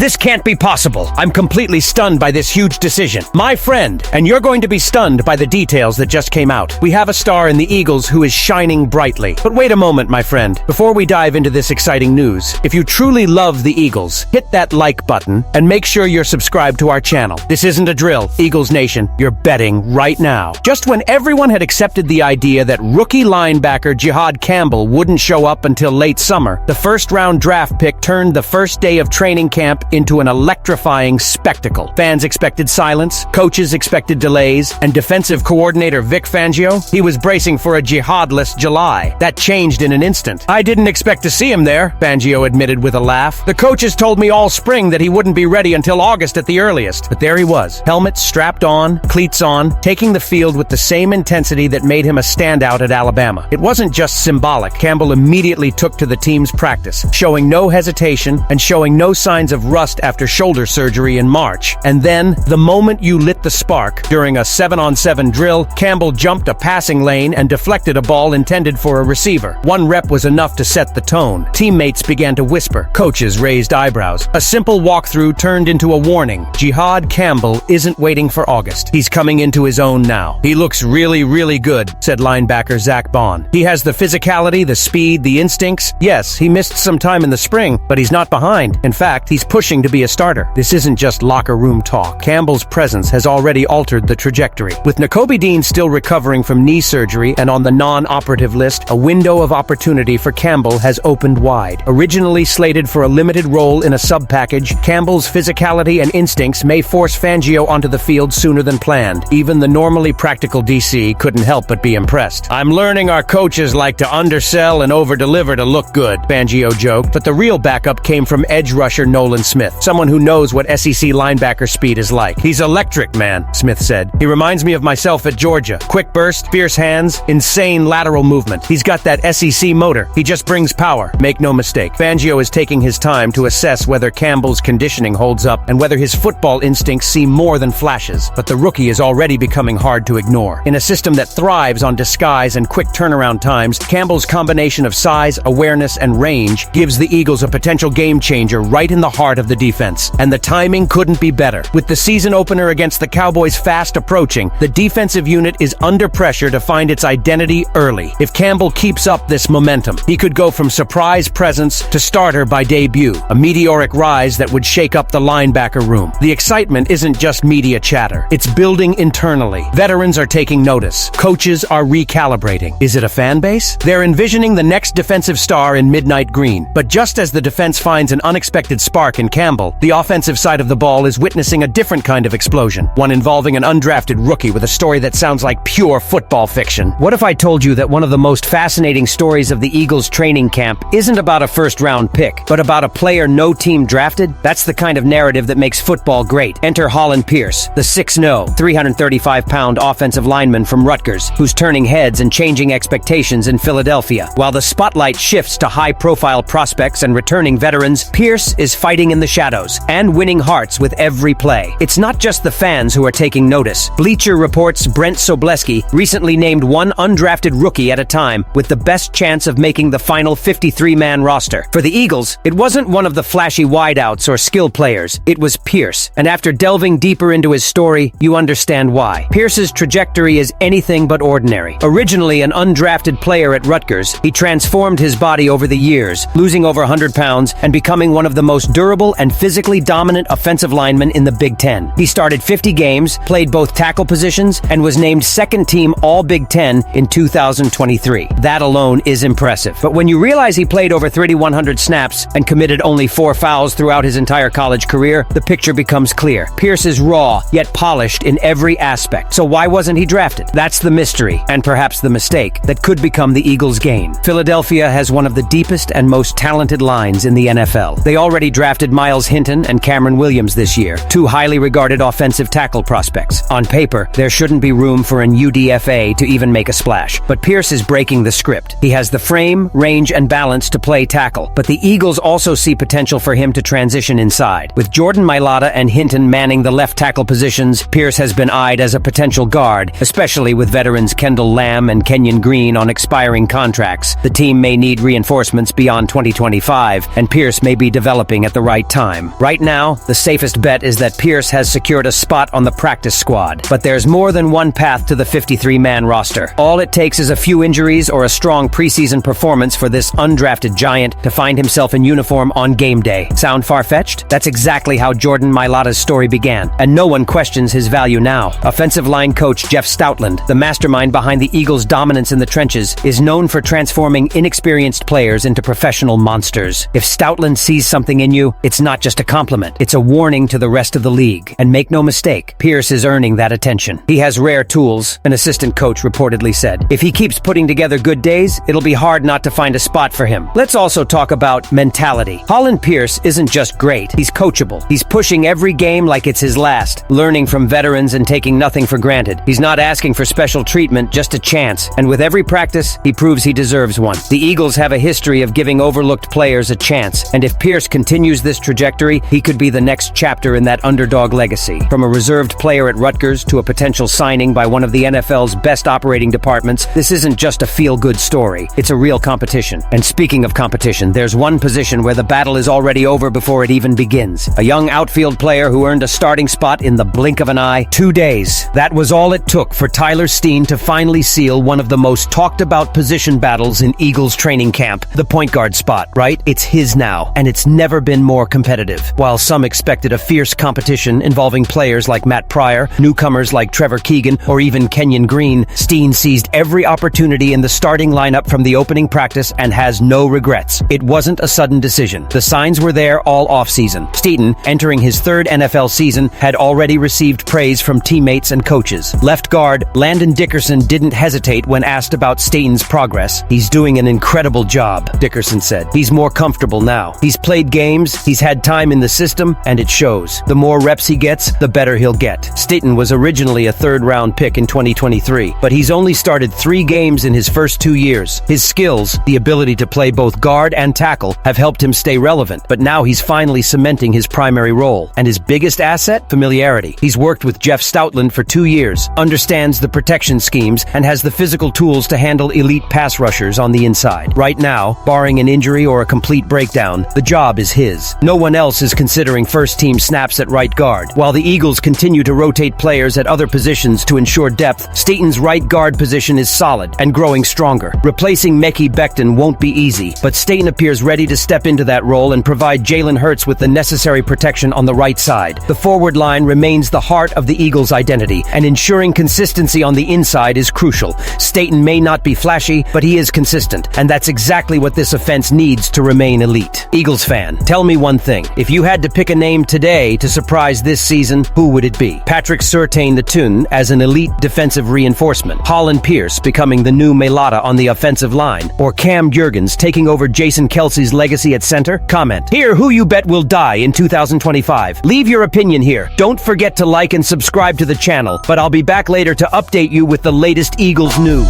This can't be possible. I'm completely stunned by this huge decision. My friend, and you're going to be stunned by the details that just came out. We have a star in the Eagles who is shining brightly. But wait a moment, my friend. Before we dive into this exciting news, if you truly love the Eagles, hit that like button and make sure you're subscribed to our channel. This isn't a drill, Eagles Nation. You're betting right now. Just when everyone had accepted the idea that rookie linebacker Jihad Campbell wouldn't show up until late summer, the first-round draft pick turned the first day of training camp into an electrifying spectacle. Fans expected silence, coaches expected delays, and defensive coordinator Vic Fangio, he was bracing for a jihadless July. That changed in an instant. I didn't expect to see him there, Fangio admitted with a laugh. The coaches told me all spring that he wouldn't be ready until August at the earliest. But there he was, helmet strapped on, cleats on, taking the field with the same intensity that made him a standout at Alabama. It wasn't just symbolic. Campbell immediately took to the team's practice, showing no hesitation and showing no signs of rust after shoulder surgery in March. And then, the moment you lit the spark, during a 7-on-7 drill, Campbell jumped a passing lane and deflected a ball intended for a receiver. One rep was enough to set the tone. Teammates began to whisper. Coaches raised eyebrows. A simple walkthrough turned into a warning. Jihad Campbell isn't waiting for August. He's coming into his own now. He looks really, really good, said linebacker Zach Bond. He has the physicality, the speed, the instincts. Yes, he missed some time in the spring, but he's not behind. In fact, he's pushing to be a starter. This isn't just locker room talk. Campbell's presence has already altered the trajectory. With Nakobe Dean still recovering from knee surgery and on the non-operative list, a window of opportunity for Campbell has opened wide. Originally slated for a limited role in a sub-package, Campbell's physicality and instincts may force Fangio onto the field sooner than planned. Even the normally practical DC couldn't help but be impressed. I'm learning our coaches like to undersell and over-deliver to look good, Fangio joked, but the real backup came from edge rusher Nolan Smith, someone who knows what SEC linebacker speed is like. He's electric, man, Smith said. He reminds me of myself at Georgia. Quick burst, fierce hands, insane lateral movement. He's got that SEC motor. He just brings power. Make no mistake, Fangio is taking his time to assess whether Campbell's conditioning holds up and whether his football instincts see more than flashes. But the rookie is already becoming hard to ignore. In a system that thrives on disguise and quick turnaround times, Campbell's combination of size, awareness, and range gives the Eagles a potential game changer right in the heart of the defense. And the timing couldn't be better. With the season opener against the Cowboys fast approaching, the defensive unit is under pressure to find its identity early. If Campbell keeps up this momentum, he could go from surprise presence to starter by debut, a meteoric rise that would shake up the linebacker room. The excitement isn't just media chatter. It's building internally. Veterans are taking notice. Coaches are recalibrating. Is it a fan base? They're envisioning the next defensive star in midnight green. But just as the defense finds an unexpected spark in Campbell, the offensive side of the ball is witnessing a different kind of explosion, one involving an undrafted rookie with a story that sounds like pure football fiction. What if I told you that one of the most fascinating stories of the Eagles training camp isn't about a first-round pick, but about a player no team drafted? That's the kind of narrative that makes football great. Enter Holland Pierce, the 6'0", 335-pound offensive lineman from Rutgers, who's turning heads and changing expectations in Philadelphia. While the spotlight shifts to high-profile prospects and returning veterans, Pierce is fighting in the shadows and winning hearts with every play. It's not just the fans who are taking notice. Bleacher Report's Brent Sobleski recently named one undrafted rookie at a time with the best chance of making the final 53-man roster. For the Eagles, it wasn't one of the flashy wideouts or skill players. It was Pierce. And after delving deeper into his story, you understand why. Pierce's trajectory is anything but ordinary. Originally an undrafted player at Rutgers, he transformed his body over the years, losing over 100 pounds and becoming one of the most durable and physically dominant offensive linemen in the Big Ten. He started 50 games, played both tackle positions, and was named second-team All-Big Ten in 2023. That alone is impressive. But when you realize he played over 3,100 snaps and committed only 4 fouls throughout his entire college career, the picture becomes clear. Pierce is raw, yet polished in every aspect. So why wasn't he drafted? That's the mystery, and perhaps the mistake, that could become the Eagles' gain. Philadelphia has one of the deepest and most talented lines in the NFL. They already drafted Miles Hinton and Cameron Williams this year, two highly regarded offensive tackle prospects. On paper, there shouldn't be room for an UDFA to even make a splash. But Pierce is breaking the script. He has the frame, range, and balance to play tackle. But the Eagles also see potential for him to transition inside. With Jordan Mailata and Hinton manning the left tackle positions, Pierce has been eyed as a potential guard, especially with veterans Kendall Lamb and Kenyon Green on expiring contracts. The team may need reinforcements beyond 2025, and Pierce may be developing at the right time. Right now, the safest bet is that Pierce has secured a spot on the practice squad. But there's more than one path to the 53-man roster. All it takes is a few injuries or a strong preseason performance for this undrafted giant to find himself in uniform on game day. Sound far-fetched? That's exactly how Jordan Mailata's story began, and no one questions his value now. Offensive line coach Jeff Stoutland, the mastermind behind the Eagles' dominance in the trenches, is known for transforming inexperienced players into professional monsters. If Stoutland sees something in you, it's not just a compliment. It's a warning to the rest of the league. And make no mistake, Pierce is earning that attention. He has rare tools, an assistant coach reportedly said. If he keeps putting together good days, it'll be hard not to find a spot for him. Let's also talk about mentality. Holland Pierce isn't just great, he's coachable. He's pushing every game like it's his last, learning from veterans and taking nothing for granted. He's not asking for special treatment, just a chance. And with every practice, he proves he deserves one. The Eagles have a history of giving overlooked players a chance, and if Pierce continues this trajectory, he could be the next chapter in that underdog legacy. From a reserved player at Rutgers to a potential signing by one of the NFL's best operating departments, this isn't just a feel-good story. It's a real competition. And speaking of competition, there's one position where the battle is already over before it even begins. A young outfield player who earned a starting spot in the blink of an eye. 2 days. That was all it took for Tyler Steen to finally seal one of the most talked-about position battles in Eagles training camp. The point guard spot, right? It's his now, and it's never been more competitive. While some expected a fierce competition involving players like Matt Pryor, newcomers like Trevor Keegan, or even Kenyon Green, Steen seized every opportunity in the starting lineup from the opening practice and has no regrets. It wasn't a sudden decision. The signs were there all offseason. Steen, entering his third NFL season, had already received praise from teammates and coaches. Left guard Landon Dickerson didn't hesitate when asked about Steen's progress. He's doing an incredible job, Dickerson said. He's more comfortable now. He's played games, he's had time in the system, and it shows. The more reps he gets, the better he'll get. Steen was originally a third-round pick in 2023, but he's only started 3 games in his first 2 years. His skills, the ability to play both guard and tackle, have helped him stay relevant, but now he's finally cementing his primary role. And his biggest asset? Familiarity. He's worked with Jeff Stoutland for 2 years, understands the protection schemes, and has the physical tools to handle elite pass rushers on the inside. Right now, barring an injury or a complete breakdown, the job is his. No one else is considering first-team snaps at right guard. While the Eagles continue to rotate players at other positions to ensure depth, Steten's right guard position is solid and growing stronger. Replacing Mekhi Becton won't be easy, but Steten appears ready to step into that role and provide Jalen Hurts with the necessary protection on the right side. The forward line remains the heart of the Eagles' identity, and ensuring consistency on the inside is crucial. Steten may not be flashy, but he is consistent, and that's exactly what this offense needs to remain elite. Eagles fan, tell me one thing. If you had to pick a name today to surprise this season, who would it be? Patrick Surtain II as an elite defensive reinforcement, Holland Pierce becoming the new Mailata on the offensive line, or Cam Jurgens taking over Jason Kelce's legacy at center? Comment. Hear who you bet will die in 2025. Leave your opinion here. Don't forget to like and subscribe to the channel, but I'll be back later to update you with the latest Eagles news.